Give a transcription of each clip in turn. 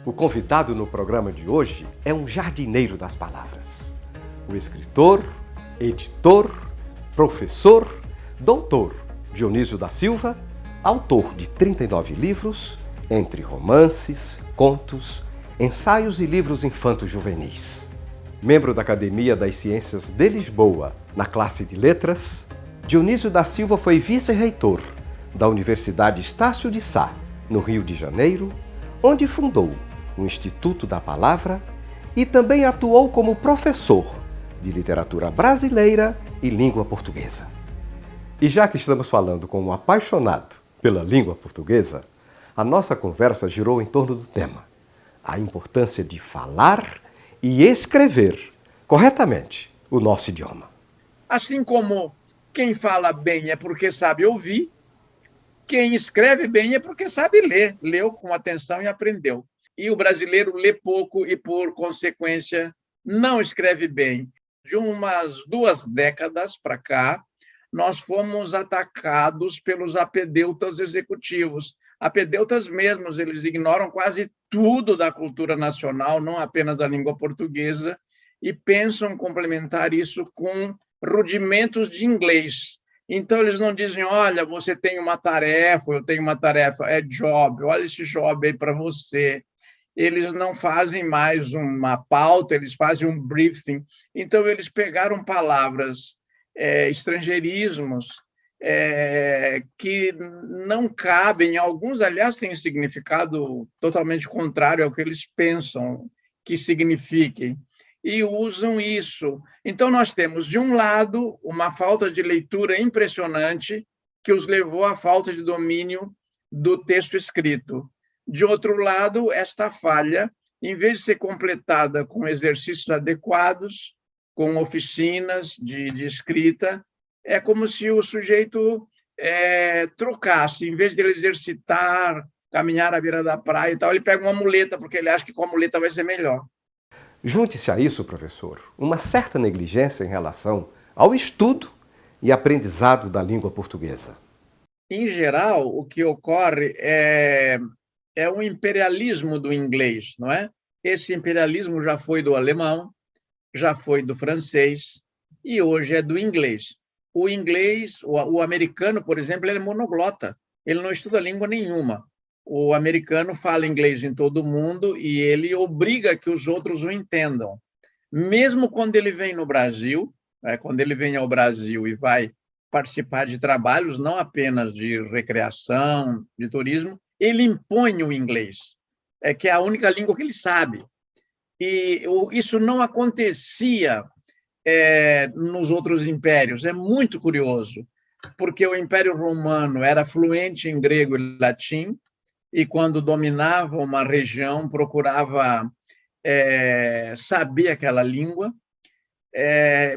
O convidado no programa de hoje é um jardineiro das palavras. O escritor, editor, professor, doutor Dionísio da Silva, autor de 39 livros, entre romances, contos, ensaios e livros infanto-juvenis. Membro da Academia das Ciências de Lisboa, na classe de letras, Dionísio da Silva foi vice-reitor da Universidade Estácio de Sá, no Rio de Janeiro, onde fundou o Instituto da Palavra e também atuou como professor de literatura brasileira e língua portuguesa. E já que estamos falando com um apaixonado pela língua portuguesa, a nossa conversa girou em torno do tema: a importância de falar e escrever corretamente o nosso idioma. Assim como quem fala bem é porque sabe ouvir, quem escreve bem é porque sabe ler, leu com atenção e aprendeu. E o brasileiro lê pouco e, por consequência, não escreve bem. De umas 2 décadas para cá, nós fomos atacados pelos apedeutas executivos. Apedeutas mesmos, eles ignoram quase tudo da cultura nacional, não apenas a língua portuguesa, e pensam complementar isso com rudimentos de inglês. Então, eles não dizem, olha, você tem uma tarefa, eu tenho uma tarefa, é job, olha esse job aí para você. Eles não fazem mais uma pauta, eles fazem um briefing. Então, eles pegaram palavras, estrangeirismos, que não cabem. Alguns, aliás, têm significado totalmente contrário ao que eles pensam que signifiquem, e usam isso. Então, nós temos, de um lado, uma falta de leitura impressionante que os levou à falta de domínio do texto escrito. De outro lado, esta falha, em vez de ser completada com exercícios adequados, com oficinas de escrita, é como se o sujeito trocasse. Em vez de ele exercitar, caminhar à beira da praia e tal, ele pega uma muleta, porque ele acha que com a muleta vai ser melhor. Junte-se a isso, professor, uma certa negligência em relação ao estudo e aprendizado da língua portuguesa. Em geral, o que ocorre é um imperialismo do inglês, não é? Esse imperialismo já foi do alemão, já foi do francês e hoje é do inglês. O inglês, o americano, por exemplo, ele é monoglota, ele não estuda língua nenhuma. O americano fala inglês em todo o mundo e ele obriga que os outros o entendam. Mesmo quando ele vem no Brasil, quando ele vem ao Brasil e vai participar de trabalhos, não apenas de recreação, de turismo, ele impõe o inglês, que é a única língua que ele sabe. E isso não acontecia nos outros impérios. É muito curioso, porque o Império Romano era fluente em grego e latim, e quando dominava uma região, procurava saber aquela língua,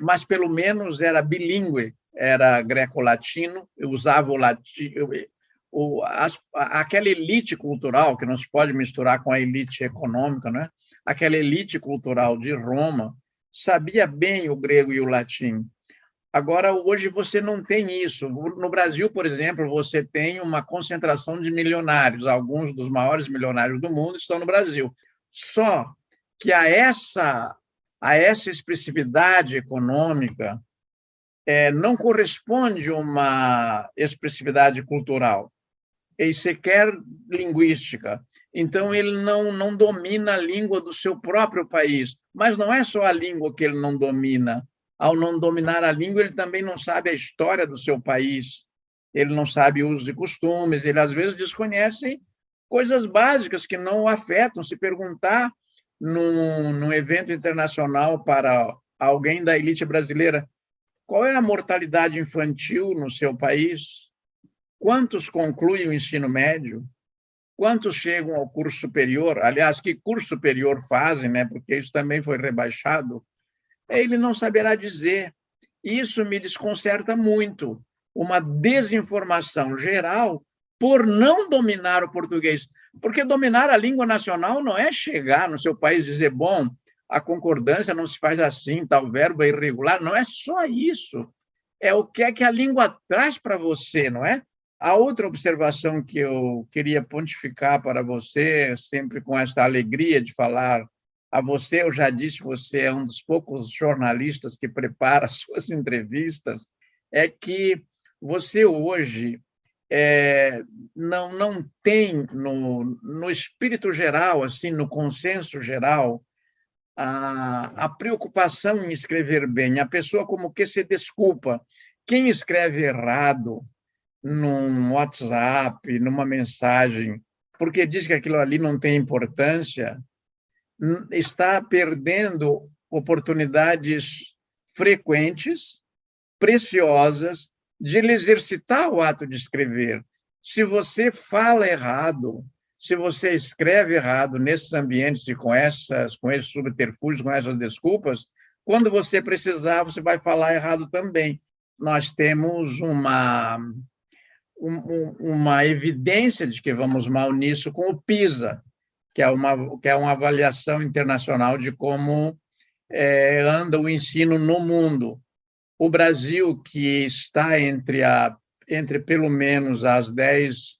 mas pelo menos era bilíngue, era greco-latino, usava o latim. Aquela elite cultural, que não se pode misturar com a elite econômica, né? Aquela elite cultural de Roma sabia bem o grego e o latim. Agora, hoje, você não tem isso. No Brasil, por exemplo, você tem uma concentração de milionários. Alguns dos maiores milionários do mundo estão no Brasil. Só que a essa expressividade econômica não corresponde uma expressividade cultural e sequer linguística. Então, ele não domina a língua do seu próprio país. Mas não é só a língua que ele não domina. Ao não dominar a língua, ele também não sabe a história do seu país, ele não sabe usos e costumes, ele, às vezes, desconhece coisas básicas que não o afetam. Se perguntar num evento internacional para alguém da elite brasileira qual é a mortalidade infantil no seu país, quantos concluem o ensino médio, quantos chegam ao curso superior, aliás, que curso superior fazem, né? Porque isso também foi rebaixado, ele não saberá dizer. Isso me desconcerta muito, uma desinformação geral por não dominar o português. Porque dominar a língua nacional não é chegar no seu país e dizer, bom, a concordância não se faz assim, tal verbo é irregular, não é só isso. É o que é que a língua traz para você, não é? A outra observação que eu queria pontificar para você, sempre com esta alegria de falar a você, eu já disse, você é um dos poucos jornalistas que prepara suas entrevistas, é que você hoje não tem, no espírito geral, assim, no consenso geral, a preocupação em escrever bem. A pessoa como que se desculpa. Quem escreve errado num WhatsApp, numa mensagem, porque diz que aquilo ali não tem importância, está perdendo oportunidades frequentes, preciosas, de ele exercitar o ato de escrever. Se você fala errado, se você escreve errado nesses ambientes e com esses subterfúgios, com essas desculpas, quando você precisar, você vai falar errado também. Nós temos uma evidência de que vamos mal nisso com o PISA, que é uma avaliação internacional de como anda o ensino no mundo. O Brasil, que está entre pelo menos as 10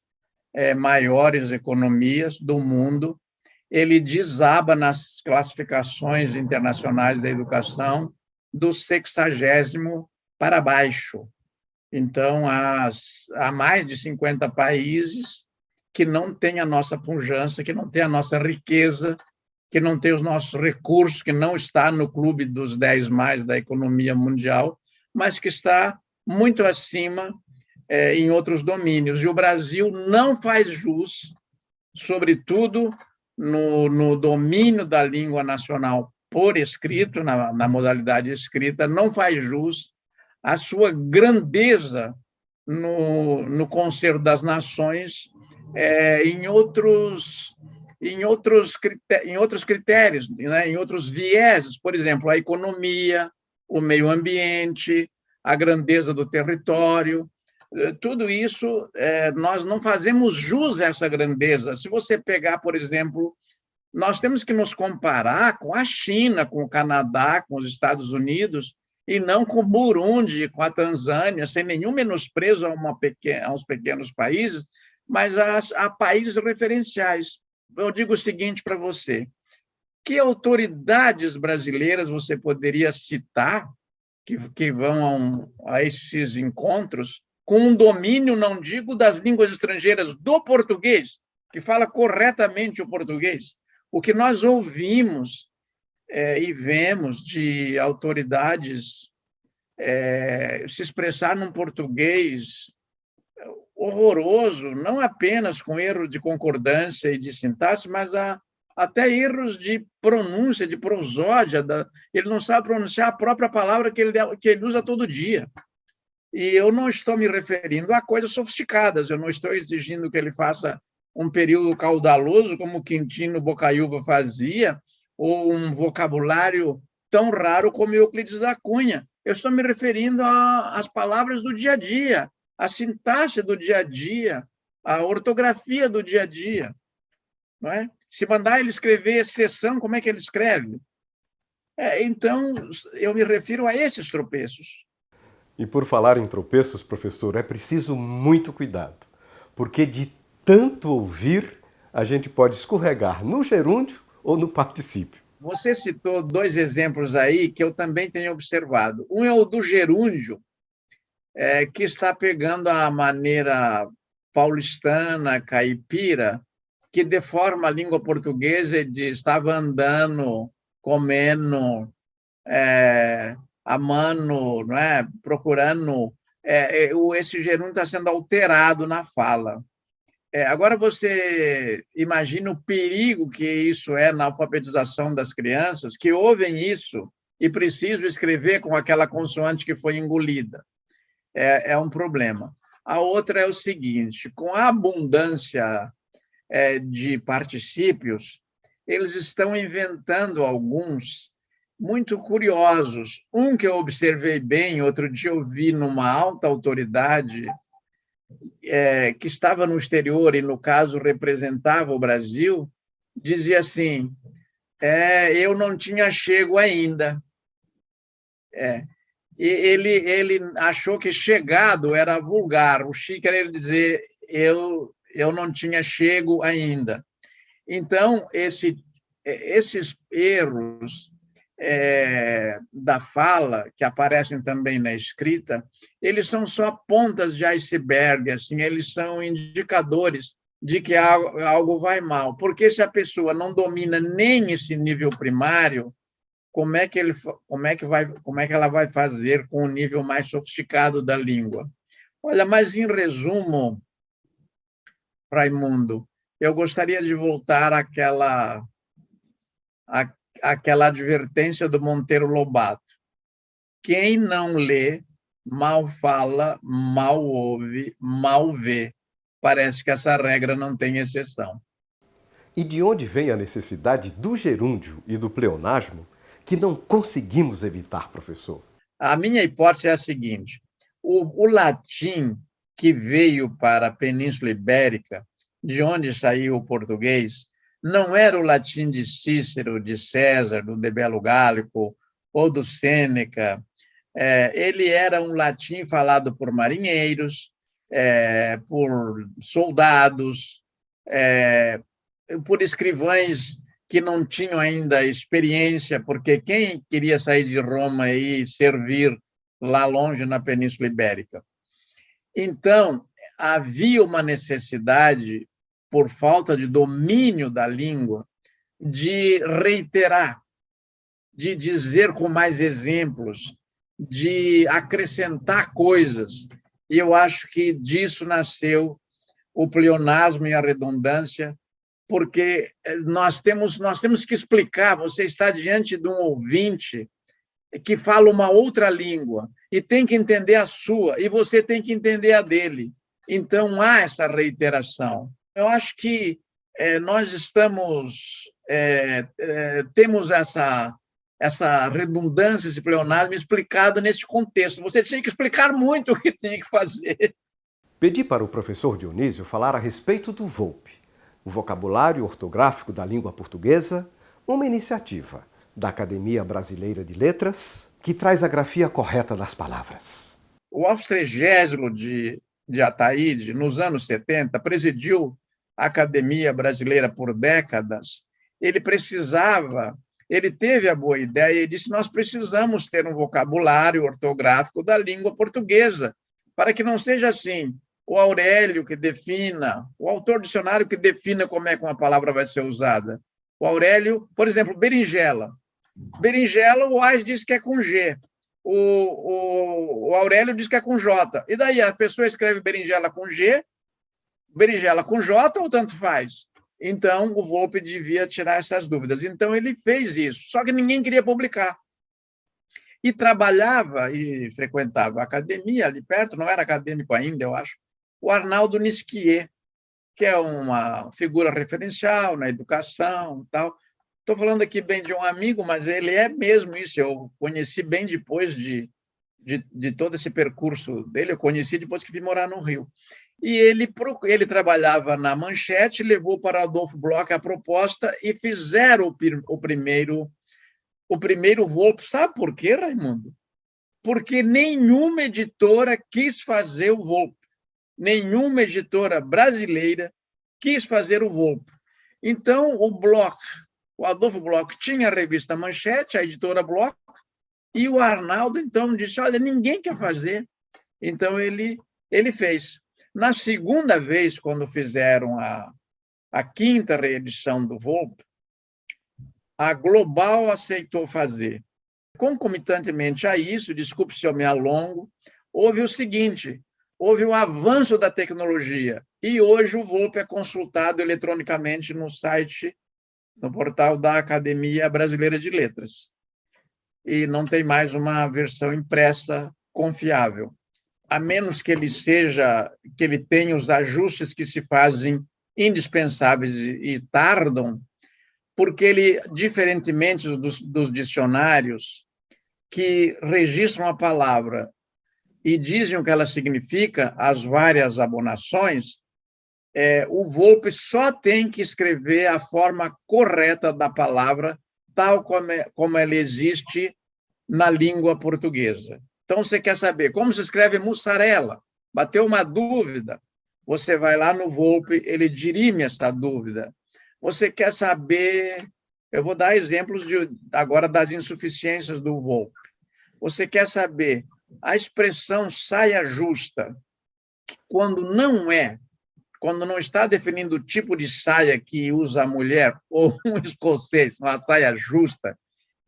maiores economias do mundo, ele desaba nas classificações internacionais da educação do 60º para baixo. Então, há mais de 50 países que não têm a nossa pujança, que não têm a nossa riqueza, que não têm os nossos recursos, que não está no clube dos 10 mais da economia mundial, mas que está muito acima em outros domínios. E o Brasil não faz jus, sobretudo no domínio da língua nacional por escrito, na modalidade escrita, não faz jus à sua grandeza no concerto das nações em outros critérios, né? Em outros vieses, por exemplo, a economia, o meio ambiente, a grandeza do território. Tudo isso, nós não fazemos jus a essa grandeza. Se você pegar, por exemplo, nós temos que nos comparar com a China, com o Canadá, com os Estados Unidos, e não com o Burundi, com a Tanzânia, sem nenhum menosprezo a uns pequenos países, mas a países referenciais. Eu digo o seguinte para você: que autoridades brasileiras você poderia citar que vão a esses encontros com um domínio, não digo das línguas estrangeiras, do português, que fala corretamente o português? O que nós ouvimos e vemos de autoridades se expressar num português horroroso, não apenas com erros de concordância e de sintaxe, mas até erros de pronúncia, de prosódia. Ele não sabe pronunciar a própria palavra que ele usa todo dia. E eu não estou me referindo a coisas sofisticadas, eu não estou exigindo que ele faça um período caudaloso, como Quintino Bocaiúva fazia, ou um vocabulário tão raro como Euclides da Cunha. Eu estou me referindo às palavras do dia a dia, a sintaxe do dia a dia, a ortografia do dia a dia. Não é? Se mandar ele escrever exceção, como é que ele escreve? Então, eu me refiro a esses tropeços. E por falar em tropeços, professor, é preciso muito cuidado, porque de tanto ouvir, a gente pode escorregar no gerúndio ou no particípio. Você citou 2 exemplos aí que eu também tenho observado. Um é o do gerúndio, que está pegando a maneira paulistana, caipira, que deforma a língua portuguesa e diz: estava andando, comendo, amando, não é? Procurando. Esse gerúndio está sendo alterado na fala. Agora, você imagina o perigo que isso é na alfabetização das crianças, que ouvem isso e precisam escrever com aquela consoante que foi engolida. É um problema. A outra é o seguinte: com a abundância de particípios, eles estão inventando alguns muito curiosos. Um que eu observei bem, outro dia eu vi numa alta autoridade que estava no exterior e, no caso, representava o Brasil, dizia assim: eu não tinha chego ainda. E ele achou que chegado era vulgar. O chi queria dizer eu não tinha chego ainda. Então, esses erros da fala, que aparecem também na escrita, eles são só pontas de iceberg, assim, eles são indicadores de que algo vai mal. Porque se a pessoa não domina nem esse nível primário, como é que ela vai fazer com o nível mais sofisticado da língua? Olha, mas em resumo, Raimundo, eu gostaria de voltar àquela advertência do Monteiro Lobato. Quem não lê, mal fala, mal ouve, mal vê. Parece que essa regra não tem exceção. E de onde vem a necessidade do gerúndio e do pleonasmo que não conseguimos evitar, professor? A minha hipótese é a seguinte: o latim que veio para a Península Ibérica, de onde saiu o português, não era o latim de Cícero, de César, do De Bello Gálico ou do Sêneca. Ele era um latim falado por marinheiros, por soldados, por escrivães que não tinham ainda experiência, porque quem queria sair de Roma e servir lá longe na Península Ibérica? Então, havia uma necessidade, por falta de domínio da língua, de reiterar, de dizer com mais exemplos, de acrescentar coisas. E eu acho que disso nasceu o pleonasmo e a redundância, porque nós temos que explicar. Você está diante de um ouvinte que fala uma outra língua e tem que entender a sua, e você tem que entender a dele. Então, há essa reiteração. Eu acho que nós temos essa redundância, esse pleonasmo explicado nesse contexto. Você tinha que explicar muito o que tinha que fazer. Pedi para o professor Dionísio falar a respeito do VOLPE, o Vocabulário Ortográfico da Língua Portuguesa, uma iniciativa da Academia Brasileira de Letras que traz a grafia correta das palavras. O Austrégésilo de Ataíde, nos anos 70, presidiu a Academia Brasileira por décadas. Ele teve a boa ideia e disse: nós precisamos ter um vocabulário ortográfico da língua portuguesa, para que não seja assim, o Aurélio que defina, o autor do dicionário que defina como é que uma palavra vai ser usada. O Aurélio, por exemplo, berinjela. Berinjela, o Ais diz que é com G. O Aurélio diz que é com J. E daí a pessoa escreve berinjela com G, berinjela com J ou tanto faz? Então, o Volpe devia tirar essas dúvidas. Então, ele fez isso, só que ninguém queria publicar. E trabalhava e frequentava a academia ali perto, não era acadêmico ainda, eu acho, o Arnaldo Nisquier, que é uma figura referencial na educação e tal. Estou falando aqui bem de um amigo, mas ele é mesmo isso. Eu conheci bem depois de todo esse percurso dele, eu conheci depois que vim morar no Rio. E ele trabalhava na Manchete, levou para Adolfo Bloch a proposta e fizeram o primeiro Volpe. Sabe por quê, Raimundo? Porque nenhuma editora quis fazer o Volpe. Nenhuma editora brasileira quis fazer o Volpe. Então, o Adolfo Bloch tinha a revista Manchete, a editora Bloch, e o Arnaldo, então, disse: olha, ninguém quer fazer. Então, ele fez. Na segunda vez, quando fizeram a quinta reedição do Volpe, a Global aceitou fazer. Concomitantemente a isso, desculpe se eu me alongo, houve o seguinte: houve um avanço da tecnologia, e hoje o Volpe é consultado eletronicamente no site, no portal da Academia Brasileira de Letras. E não tem mais uma versão impressa confiável, a menos que ele tenha os ajustes que se fazem indispensáveis e tardam, porque ele, diferentemente dos dicionários que registram a palavra e dizem o que ela significa, as várias abonações, o Volpe só tem que escrever a forma correta da palavra, tal como ela existe na língua portuguesa. Então, você quer saber como se escreve mussarela? Bateu uma dúvida, você vai lá no Volpe, ele dirime essa dúvida. Você quer saber... Eu vou dar exemplos agora das insuficiências do Volpe. Você quer saber a expressão saia justa, que quando não está definindo o tipo de saia que usa a mulher, ou um escocês, uma saia justa,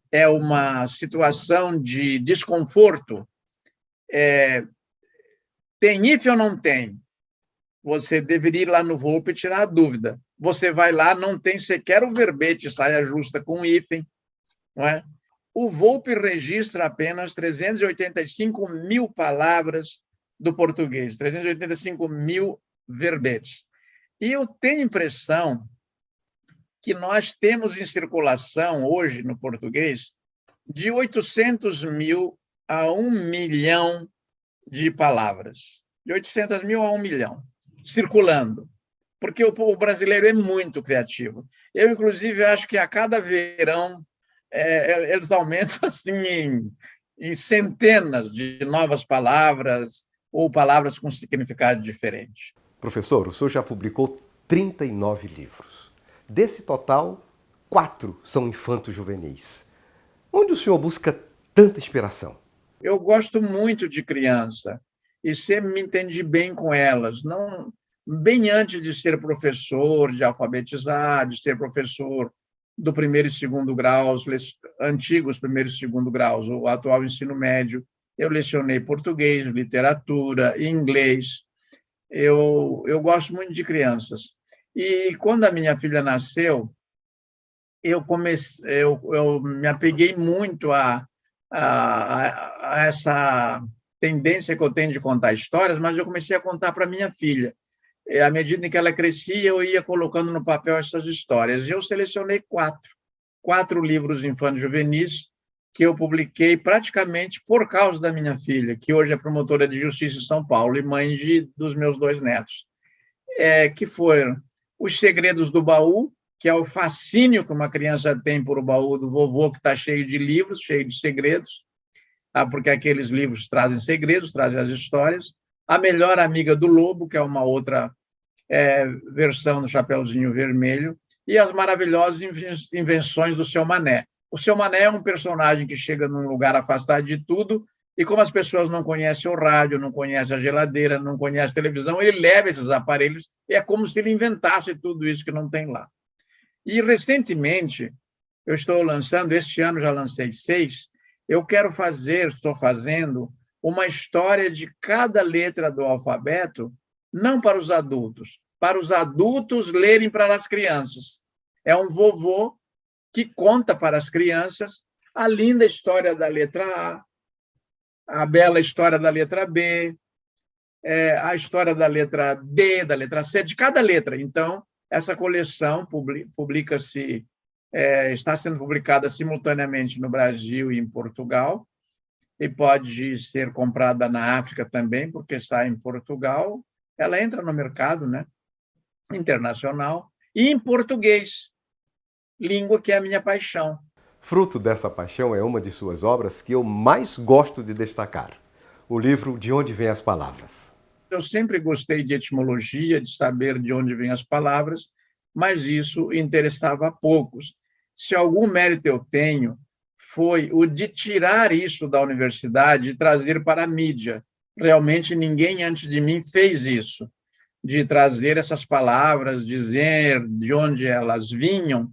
é uma situação de desconforto. Tem hífen ou não tem? Você deveria ir lá no Volpe e tirar a dúvida. Você vai lá, não tem sequer o verbete saia justa com hífen, não é? O Volpe registra apenas 385 mil palavras do português, 385 mil verbetes. E eu tenho a impressão que nós temos em circulação hoje no português de 800 mil a 1 milhão de palavras. De 800 mil a 1 milhão, circulando. Porque o brasileiro é muito criativo. Eu, inclusive, acho que a cada verão eles aumentam assim, em centenas de novas palavras ou palavras com significado diferente. Professor, o senhor já publicou 39 livros. Desse total, 4 são infanto-juvenis. Onde o senhor busca tanta inspiração? Eu gosto muito de criança e sempre me entendi bem com elas. Não, bem antes de ser professor, de alfabetizar, de ser professor do primeiro e segundo graus, antigos primeiro e segundo graus, o atual ensino médio, eu lecionei português, literatura, inglês. Eu gosto muito de crianças. E quando a minha filha nasceu, eu me apeguei muito a essa tendência que eu tenho de contar histórias, mas eu comecei a contar para minha filha. E, à medida em que ela crescia, eu ia colocando no papel essas histórias. E eu selecionei 4 livros infanto-juvenis que eu publiquei praticamente por causa da minha filha, que hoje é promotora de justiça em São Paulo e mãe dos meus 2 netos, que foram Os Segredos do Baú, que é o fascínio que uma criança tem por o baú do vovô, que está cheio de livros, cheio de segredos, porque aqueles livros trazem segredos, trazem as histórias. A Melhor Amiga do Lobo, que é uma outra versão do Chapeuzinho Vermelho, e as maravilhosas invenções do Seu Mané. O Seu Mané é um personagem que chega num lugar afastado de tudo, e como as pessoas não conhecem o rádio, não conhecem a geladeira, não conhecem a televisão, ele leva esses aparelhos, e é como se ele inventasse tudo isso que não tem lá. E, recentemente, eu estou lançando, este ano já lancei 6, estou fazendo uma história de cada letra do alfabeto, não para os adultos lerem para as crianças. É um vovô que conta para as crianças a linda história da letra A bela história da letra B, a história da letra D, da letra C, de cada letra. Então, essa coleção está sendo publicada simultaneamente no Brasil e em Portugal, e pode ser comprada na África também, porque sai em Portugal. Ela entra no mercado, né, internacional, e em português, língua que é a minha paixão. Fruto dessa paixão é uma de suas obras que eu mais gosto de destacar, o livro De Onde Vêm as Palavras. Eu sempre gostei de etimologia, de saber de onde vêm as palavras, mas isso interessava a poucos. Se algum mérito eu tenho, foi o de tirar isso da universidade e trazer para a mídia. Realmente ninguém antes de mim fez isso, de trazer essas palavras, dizer de onde elas vinham,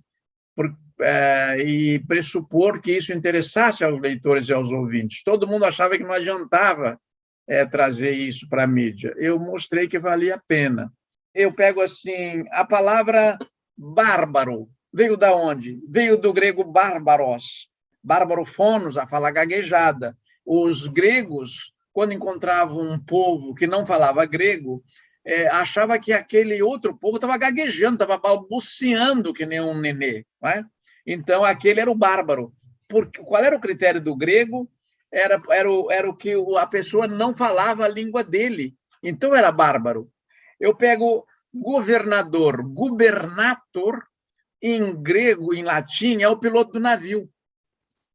e pressupor que isso interessasse aos leitores e aos ouvintes. Todo mundo achava que não adiantava trazer isso para a mídia. Eu mostrei que valia a pena. Eu pego assim, a palavra bárbaro. Veio da onde? Veio do grego bárbaros. Bárbarofonos, a fala gaguejada. Os gregos, quando encontravam um povo que não falava grego, achava que aquele outro povo estava gaguejando, estava balbuciando que nem um nenê. Não é? Então, aquele era o bárbaro. Qual era o critério do grego? Era o que a pessoa não falava a língua dele. Então, era bárbaro. Eu pego governador, gubernator, em grego, em latim, é o piloto do navio.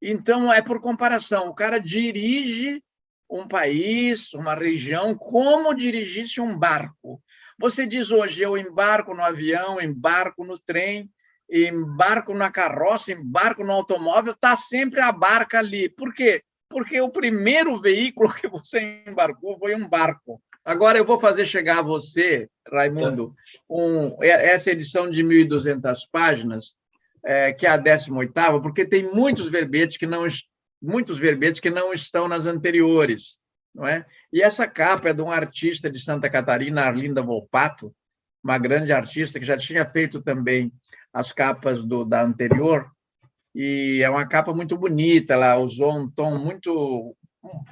Então, é por comparação. O cara dirige um país, uma região, como dirigisse um barco. Você diz hoje, eu embarco no avião, embarco no trem, embarco na carroça, embarco no automóvel, está sempre a barca ali. Por quê? Porque o primeiro veículo que você embarcou foi um barco. Agora eu vou fazer chegar a você, Raimundo, essa edição de 1.200 páginas, que é a 18ª, porque tem muitos verbetes que não estão nas anteriores, não é? E essa capa é de um artista de Santa Catarina, Arlinda Volpato, uma grande artista que já tinha feito também as capas da anterior, e é uma capa muito bonita, ela usou um tom muito...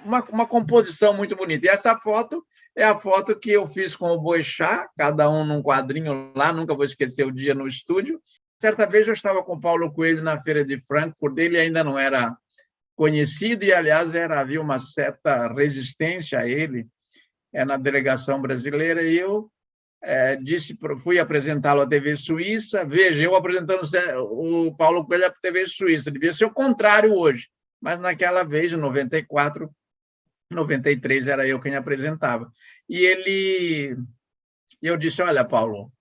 uma composição muito bonita. E essa foto é a foto que eu fiz com o Boechat, cada um num quadrinho lá, nunca vou esquecer o dia no estúdio. Certa vez eu estava com o Paulo Coelho na feira de Frankfurt, ele ainda não era conhecido e, aliás, havia uma certa resistência a ele na delegação brasileira, e eu fui apresentá-lo à TV Suíça. Veja, eu apresentando o Paulo Coelho à TV Suíça, devia ser o contrário hoje, mas naquela vez, em 94, 93, era eu quem apresentava. E eu disse, olha, Paulo,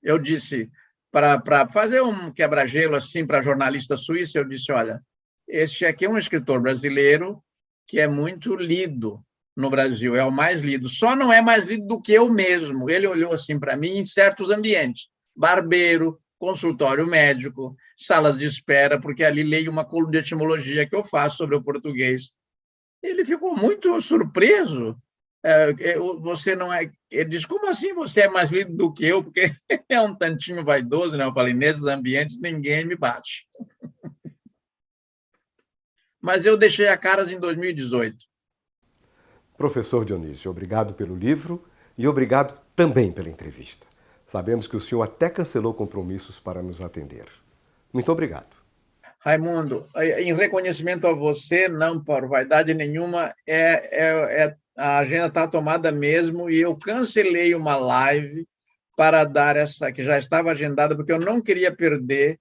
para fazer um quebra-gelo assim para jornalista suíça, eu disse, olha, este aqui é um escritor brasileiro que é muito lido no Brasil, é o mais lido, só não é mais lido do que eu mesmo. Ele olhou assim para mim em certos ambientes, barbeiro, consultório médico, salas de espera, porque ali leio uma coluna de etimologia que eu faço sobre o português. Ele ficou muito surpreso. Você não é... Ele disse, como assim você é mais lido do que eu? Porque é um tantinho vaidoso, né? Eu falei, nesses ambientes ninguém me bate. Mas eu deixei a caras em 2018. Professor Dionísio, obrigado pelo livro e obrigado também pela entrevista. Sabemos que o senhor até cancelou compromissos para nos atender. Muito obrigado. Raimundo, em reconhecimento a você, não por vaidade nenhuma, a agenda está tomada mesmo, e eu cancelei uma live para dar essa, que já estava agendada, porque eu não queria perder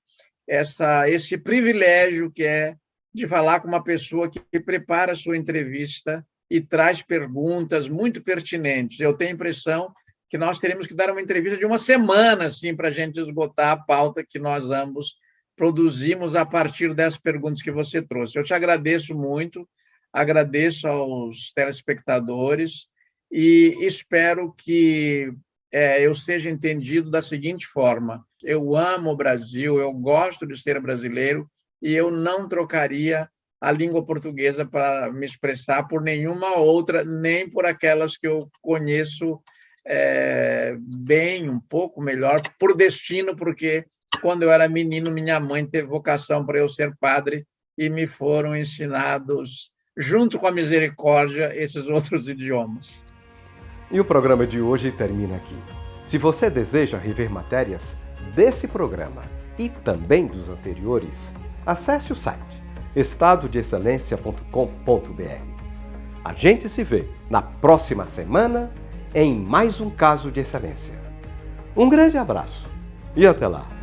esse privilégio que é de falar com uma pessoa que prepara a sua entrevista e traz perguntas muito pertinentes. Eu tenho a impressão que nós teremos que dar uma entrevista de uma semana, assim, para a gente esgotar a pauta que nós ambos produzimos a partir das perguntas que você trouxe. Eu te agradeço muito, agradeço aos telespectadores e espero que eu seja entendido da seguinte forma: eu amo o Brasil, eu gosto de ser brasileiro e eu não trocaria a língua portuguesa para me expressar por nenhuma outra, nem por aquelas que eu conheço bem, um pouco melhor, por destino, porque quando eu era menino, minha mãe teve vocação para eu ser padre e me foram ensinados, junto com a misericórdia, esses outros idiomas. E o programa de hoje termina aqui. Se você deseja rever matérias desse programa e também dos anteriores, acesse o site estadodeexcelência.com.br. A gente se vê na próxima semana em mais um Caso de Excelência. Um grande abraço e até lá!